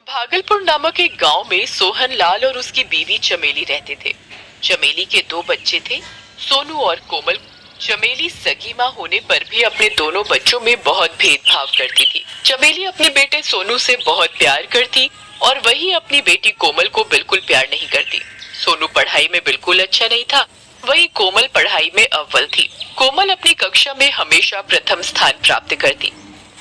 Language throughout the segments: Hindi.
भागलपुर नामक एक गांव में सोहन लाल और उसकी बीवी चमेली रहते थे। चमेली के दो बच्चे थे, सोनू और कोमल। चमेली सगी माँ होने पर भी अपने दोनों बच्चों में बहुत भेदभाव करती थी। चमेली अपने बेटे सोनू से बहुत प्यार करती और वही अपनी बेटी कोमल को बिल्कुल प्यार नहीं करती। सोनू पढ़ाई में बिल्कुल अच्छा नहीं था, वही कोमल पढ़ाई में अव्वल थी। कोमल अपनी कक्षा में हमेशा प्रथम स्थान प्राप्त करती।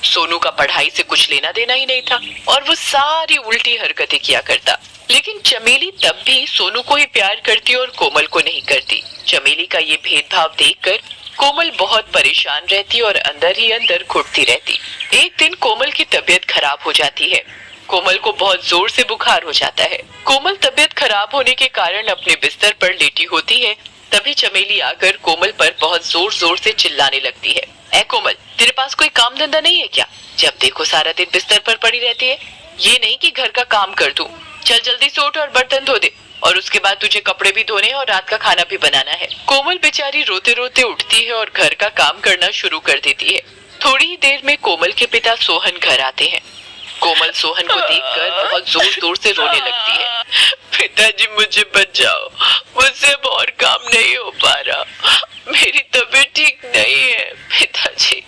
सोनू का पढ़ाई से कुछ लेना देना ही नहीं था और वो सारी उल्टी हरकतें किया करता। लेकिन चमेली तब भी सोनू को ही प्यार करती और कोमल को नहीं करती। चमेली का ये भेदभाव देखकर कोमल बहुत परेशान रहती और अंदर ही अंदर घुटती रहती। एक दिन कोमल की तबीयत खराब हो जाती है। कोमल को बहुत जोर से बुखार हो जाता है। कोमल तबीयत खराब होने के कारण अपने बिस्तर पर लेटी होती है। तभी चमेली आकर कोमल पर बहुत जोर जोर से चिल्लाने लगती है। ऐ कोमल, तेरे पास कोई काम धंधा नहीं है क्या? जब देखो सारा दिन बिस्तर पर पड़ी रहती है। ये नहीं कि घर का काम कर दूं। चल जल्दी से उठ और बर्तन धो दे, और उसके बाद तुझे कपड़े भी धोने और रात का खाना भी बनाना है। कोमल बेचारी रोते रोते उठती है और घर का काम करना शुरू कर देती है। थोड़ी ही देर में कोमल के पिता सोहन घर आते हैं। कोमल सोहन को देखकर बहुत जोर जोर से रोने लगती है। पिताजी, मुझे बचाओ, मुझसे अब और काम नहीं हो पा रहा, मेरी तबीयत ठीक नहीं है पिताजी।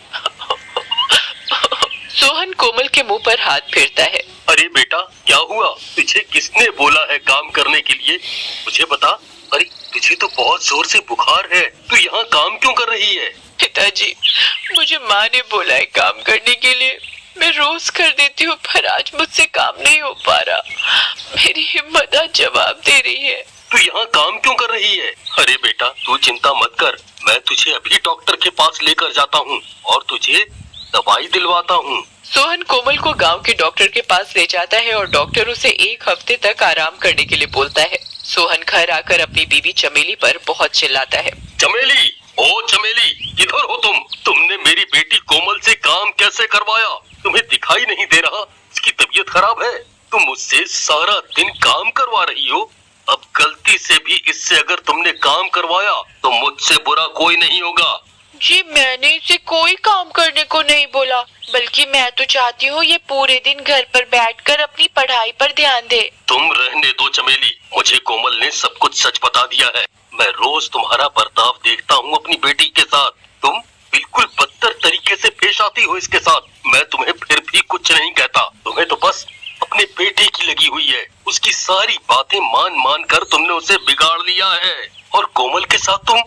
सोहन कोमल के मुंह पर हाथ फेरता है। अरे बेटा, क्या हुआ? तुझे किसने बोला है काम करने के लिए? मुझे बता। अरे तुझे तो बहुत जोर से बुखार है, तू यहाँ काम क्यों कर रही है? पिताजी, मुझे माँ ने बोला है काम करने के लिए। मैं रोज कर देती हूँ, पर आज मुझसे काम नहीं हो पा रहा। मेरी हिम्मत आज जवाब दे रही है। तू यहाँ काम क्यों कर रही है? अरे बेटा, तू चिंता मत कर, मैं तुझे अभी डॉक्टर के पास लेकर जाता हूँ और तुझे दवाई दिलवाता हूँ। सोहन कोमल को गांव के डॉक्टर के पास ले जाता है और डॉक्टर उसे एक हफ्ते तक आराम करने के लिए बोलता है। सोहन घर आकर अपनी बीवी चमेली पर बहुत चिल्लाता है। चमेली, ओ चमेली, किधर हो तुम? तुमने मेरी बेटी कोमल से काम कैसे करवाया? तुम्हें दिखाई नहीं दे रहा इसकी तबीयत खराब है? तुम मुझसे सारा दिन काम करवा रही हो। अब गलती से भी इससे अगर तुमने काम करवाया तो मुझसे बुरा कोई नहीं होगा। जी, मैंने इसे कोई काम करने को नहीं बोला, बल्कि मैं तो चाहती हूँ ये पूरे दिन घर पर बैठकर अपनी पढ़ाई पर ध्यान दे। तुम रहने दो चमेली, मुझे कोमल ने सब कुछ सच बता दिया है। मैं रोज तुम्हारा बर्ताव देखता हूँ अपनी बेटी के साथ। तुम बिल्कुल बदतर तरीके से पेश आती हो इसके साथ। मैं तुम्हें फिर भी कुछ नहीं कहता, तुम्हें तो बस अपने बेटे की लगी हुई है। उसकी सारी बातें मान मान कर तुमने उसे बिगाड़ लिया है और कोमल के साथ तुम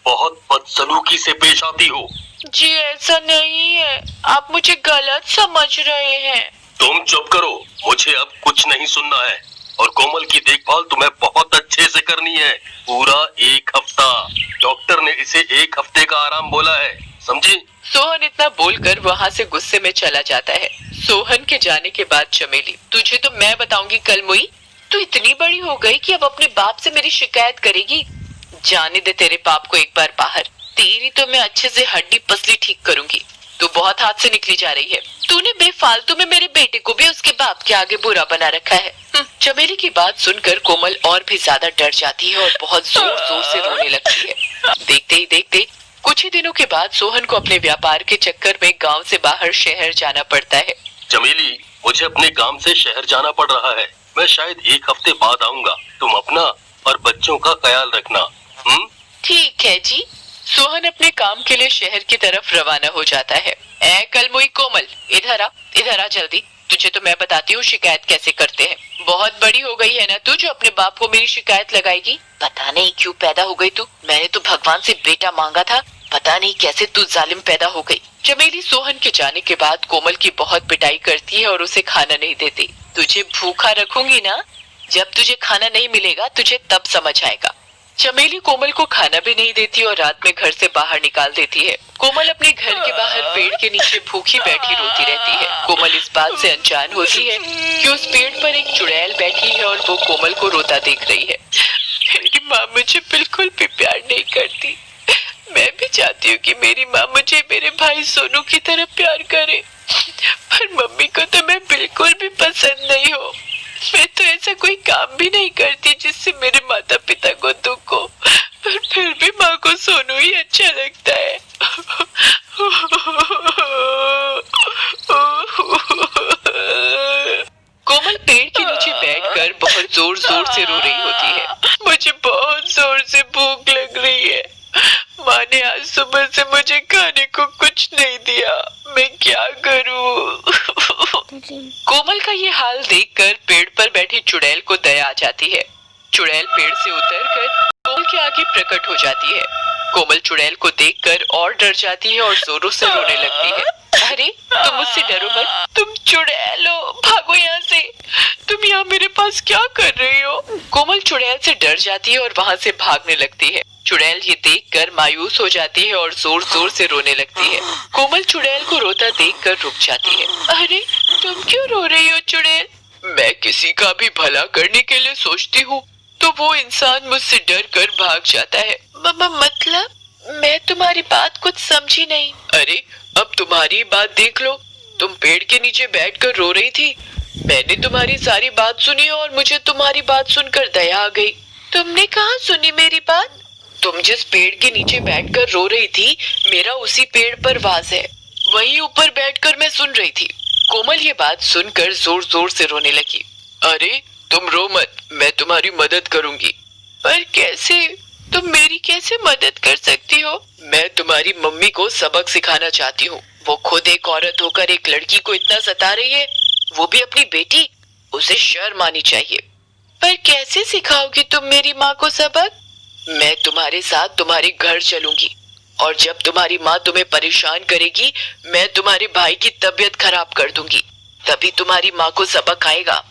बहुत बदसलूकी से पेश आती हो। जी ऐसा नहीं है, आप मुझे गलत समझ रहे हैं। तुम चुप करो, मुझे अब कुछ नहीं सुनना है। और कोमल की देखभाल तुम्हें बहुत अच्छे से करनी है, पूरा 1 हफ्ता। डॉक्टर ने इसे 1 हफ्ते का आराम बोला है, समझी? सोहन इतना बोलकर वहाँ से गुस्से में चला जाता है। सोहन के जाने के बाद चमेली, तुझे तो मैं बताऊंगी कल मुई। तू इतनी बड़ी हो गई कि अब अपने बाप से मेरी शिकायत करेगी। जाने दे तेरे बाप को एक बार बाहर, तेरी तो मैं अच्छे से हड्डी पसली ठीक करूंगी। तू बहुत हाथ से निकली जा रही है। तूने बेफालतू में मेरे बेटे को भी उसके बाप के आगे बुरा बना रखा है। चमेली की बात सुनकर कोमल और भी ज्यादा डर जाती है और बहुत जोर जोर से रोने लगती है। देखते ही देखते कुछ ही दिनों के बाद सोहन को अपने व्यापार के चक्कर में गांव से बाहर शहर जाना पड़ता है। चमेली, मुझे अपने काम से शहर जाना पड़ रहा है। मैं शायद 1 हफ्ते बाद आऊंगा। तुम अपना और बच्चों का ख्याल रखना। ठीक है जी। सोहन अपने काम के लिए शहर की तरफ रवाना हो जाता है। ऐ कलमुई कोमल, इधर आ जल्दी। तुझे तो मैं बताती हूँ शिकायत कैसे करते हैं। बहुत बड़ी हो गई है ना तू, जो अपने बाप को मेरी शिकायत लगाएगी। पता नहीं क्यों पैदा हो गई तू। मैंने तो भगवान से बेटा मांगा था, पता नहीं कैसे तू जालिम पैदा हो गई। चमेली सोहन के जाने के बाद कोमल की बहुत पिटाई करती है और उसे खाना नहीं देती। तुझे भूखा रखूंगी ना, जब तुझे खाना नहीं मिलेगा तुझे तब समझ आएगा। चमेली कोमल को खाना भी नहीं देती और रात में घर से बाहर निकाल देती है। कोमल अपने घर के बाहर पेड़ के नीचे भूखी बैठी रोती रहती है। कोमल इस बात से अनजान होती है कि उस पेड़ पर एक चुड़ैल बैठी है और वो कोमल को रोता देख रही है। मेरी माँ मुझे बिल्कुल भी प्यार नहीं करती। मैं भी चाहती हूँ कि मेरी माँ मुझे मेरे भाई सोनू की तरह प्यार करे, पर मम्मी को तो मैं बिल्कुल भी पसंद नहीं हूँ। मैं तो ऐसा कोई काम भी नहीं करती जिससे मेरे माता पिता को दुख हो, पर फिर भी माँ को सोनू ही अच्छा लगता है। कोमल कोमल पेड़ के नीचे बैठकर बहुत जोर जोर से रो रही होती है। मुझे बहुत जोर से भूख लग रही है। माँ ने आज सुबह से मुझे खाने को कुछ नहीं दिया, मैं क्या करूँ? कोमल का ये हाल देखकर पेड़ पर बैठी चुड़ैल को दया आ जाती है। चुड़ैल पेड़ से उतरकर कोमल के आगे प्रकट हो जाती है। कोमल चुड़ैल को देखकर और डर जाती है और जोरों से रोने लगती है। अरे तुम मुझसे डरो मत, तुम चुड़ैल हो, भागो यहाँ से। तुम यहाँ मेरे पास क्या कर रही हो? कोमल चुड़ैल से डर जाती है और वहाँ से भागने लगती है। चुड़ैल ये देखकर मायूस हो जाती है और जोर जोर से रोने लगती है। कोमल चुड़ैल को रोता देखकर रुक जाती है। अरे तुम क्यों रो रही हो चुड़ैल? मैं किसी का भी भला करने के लिए सोचती हूँ तो वो इंसान मुझसे डर कर भाग जाता है। मतलब मैं तुम्हारी बात कुछ समझी नहीं। अरे अब तुम्हारी बात देख लो, तुम पेड़ के नीचे बैठकर रो रही थी। मैंने तुम्हारी सारी बात सुनी और मुझे तुम्हारी बात सुनकर दया आ गई। तुमने कहाँ सुनी मेरी बात? तुम जिस पेड़ के नीचे बैठकर रो रही थी, मेरा उसी पेड़ पर वास है, वहीं ऊपर बैठकर मैं सुन रही थी। कोमल ये बात सुनकर जोर जोर से रोने लगी। अरे तुम रो मत, मैं तुम्हारी मदद करूंगी। पर कैसे? तुम मेरी कैसे मदद कर सकती हो? मैं तुम्हारी मम्मी को सबक सिखाना चाहती हूँ। वो खुद एक औरत होकर एक लड़की को इतना सता रही है, वो भी अपनी बेटी। उसे शर्म आनी चाहिए। पर कैसे सिखाओगी तुम मेरी माँ को सबक? मैं तुम्हारे साथ तुम्हारे घर चलूंगी और जब तुम्हारी माँ तुम्हें परेशान करेगी, मैं तुम्हारे भाई की तबीयत खराब कर दूंगी, तभी तुम्हारी माँ को सबक आएगा।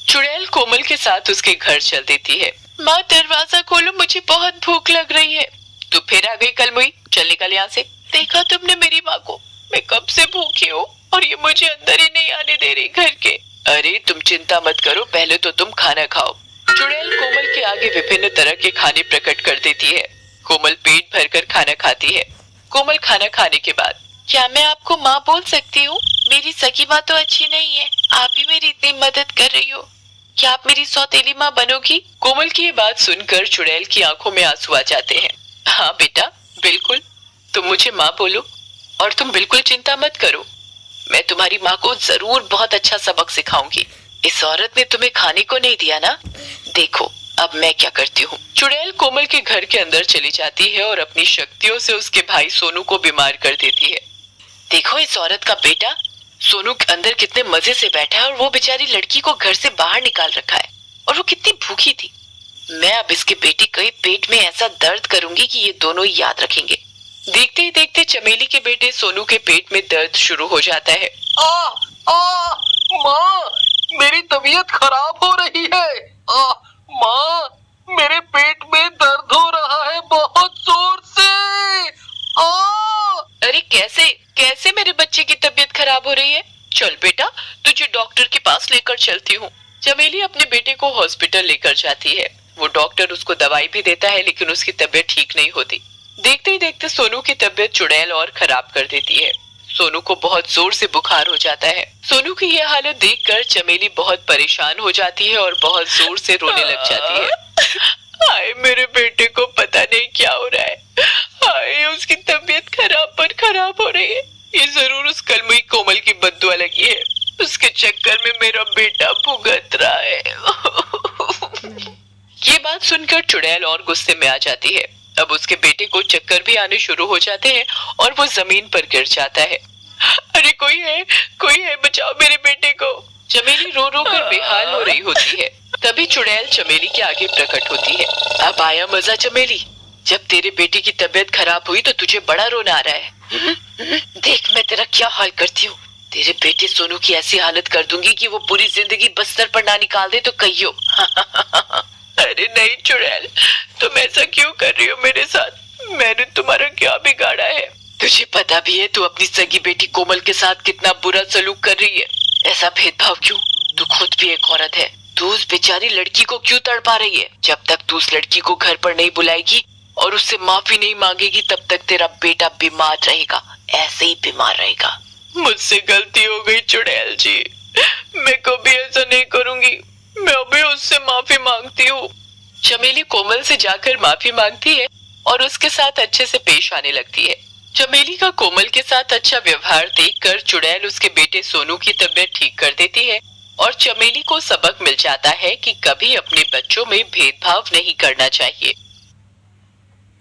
चुड़ैल कोमल के साथ उसके घर चल देती है। माँ दरवाजा खोलो, मुझे बहुत भूख लग रही है। तू फिर आ गई कलमुई, चल निकल यहाँ से। देखा तुमने मेरी माँ को, मैं कब से भूखी हूँ और ये मुझे अंदर ही नहीं आने दे रही घर के। अरे तुम चिंता मत करो, पहले तो तुम खाना खाओ। चुड़ैल कोमल के आगे विभिन्न तरह के खाने प्रकट कर देती है। कोमल पेट भरकर खाना खाती है। कोमल खाना खाने के बाद, क्या मैं आपको माँ बोल सकती हूँ? मेरी सगी माँ तो अच्छी नहीं है, आप ही मेरी इतनी मदद कर रही हो, क्या आप मेरी सौतेली माँ बनोगी? कोमल की ये बात सुनकर चुड़ैल की आंखों में आंसू आ जाते हैं। हाँ बेटा, बिल्कुल, तुम मुझे माँ बोलो और तुम बिल्कुल चिंता मत करो, मैं तुम्हारी माँ को जरूर बहुत अच्छा सबक सिखाऊंगी। इस औरत ने तुम्हें खाने को नहीं दिया ना, देखो अब मैं क्या करती हूँ। चुड़ैल कोमल के घर के अंदर चली जाती है और अपनी शक्तियों से उसके भाई सोनू को बीमार कर देती है। देखो इस औरत का बेटा सोनू अंदर कितने मजे से बैठा है और वो बेचारी लड़की को घर से बाहर निकाल रखा है और वो कितनी भूखी थी। मैं अब इसके बेटी के पेट में ऐसा दर्द करूंगी कि ये दोनों ही याद रखेंगे। देखते ही देखते चमेली के बेटे सोनू के पेट में दर्द शुरू हो जाता है। माँ, मेरी तबीयत खराब हो रही है। माँ, मेरे पेट में दर्द हो रहा है बहुत जोर से। अरे कैसे कैसे मेरे बच्चे की तबीयत खराब हो रही है? चल बेटा, तुझे डॉक्टर के पास लेकर चलती हूँ। चमेली अपने बेटे को हॉस्पिटल लेकर जाती है। वो डॉक्टर उसको दवाई भी देता है लेकिन उसकी तबीयत ठीक नहीं होती। देखते ही देखते सोनू की तबीयत चुड़ैल और खराब कर देती है। सोनू को बहुत जोर से बुखार हो जाता है। सोनू की यह हालत देखकर चमेली बहुत परेशान हो जाती है और बहुत जोर से रोने लग जाती है। हाय मेरे बेटे को पता नहीं क्या हो रहा है, हाय उसकी तबीयत खराब पर खराब हो रही है। ये जरूर उस कलमुई कोमल की बद्दुआ लगी है, उसके चक्कर में मेरा बेटा भुगत रहा है। ये बात सुनकर चुड़ैल और गुस्से में आ जाती है। अब उसके बेटे को चक्कर भी आने शुरू हो जाते हैं और वो जमीन पर गिर जाता है। अरे कोई है, बचाओ मेरे बेटे को। चमेली रो रो कर बेहाल हो रही होती है। तभी चुड़ैल चमेली के आगे प्रकट होती है। अब आया मजा चमेली, जब तेरे बेटे की तबीयत खराब हुई तो तुझे बड़ा रोना आ रहा है। देख मैं तेरा क्या हाल करती हूँ, तेरे बेटे सोनू की ऐसी हालत कर दूंगी कि वो पूरी जिंदगी बस्तर पर ना निकाल दे तो कहियो। अरे नहीं चुड़ैल, तुम ऐसा क्यों कर रही हो मेरे साथ? मैंने तुम्हारा क्या बिगाड़ा है? तुझे पता भी है तू अपनी सगी बेटी कोमल के साथ कितना बुरा सलूक कर रही है। ऐसा भेदभाव क्यों? तू खुद भी एक औरत है, तू उस बेचारी लड़की को क्यों तड़पा रही है? जब तक तू उस लड़की को घर पर नहीं बुलाएगी और उससे माफी नहीं मांगेगी तब तक तेरा बेटा बीमार रहेगा, ऐसे ही बीमार रहेगा। मुझसे गलती हो गई चुड़ैल जी, मैं कभी ऐसा नहीं करूंगी, मैं अभी उससे माफी मांगती हूँ। चमेली कोमल से जाकर माफी मांगती है और उसके साथ अच्छे से पेश आने लगती है। चमेली का कोमल के साथ अच्छा व्यवहार देखकर चुड़ैल उसके बेटे सोनू की तबीयत ठीक कर देती है और चमेली को सबक मिल जाता है कि कभी अपने बच्चों में भेदभाव नहीं करना चाहिए।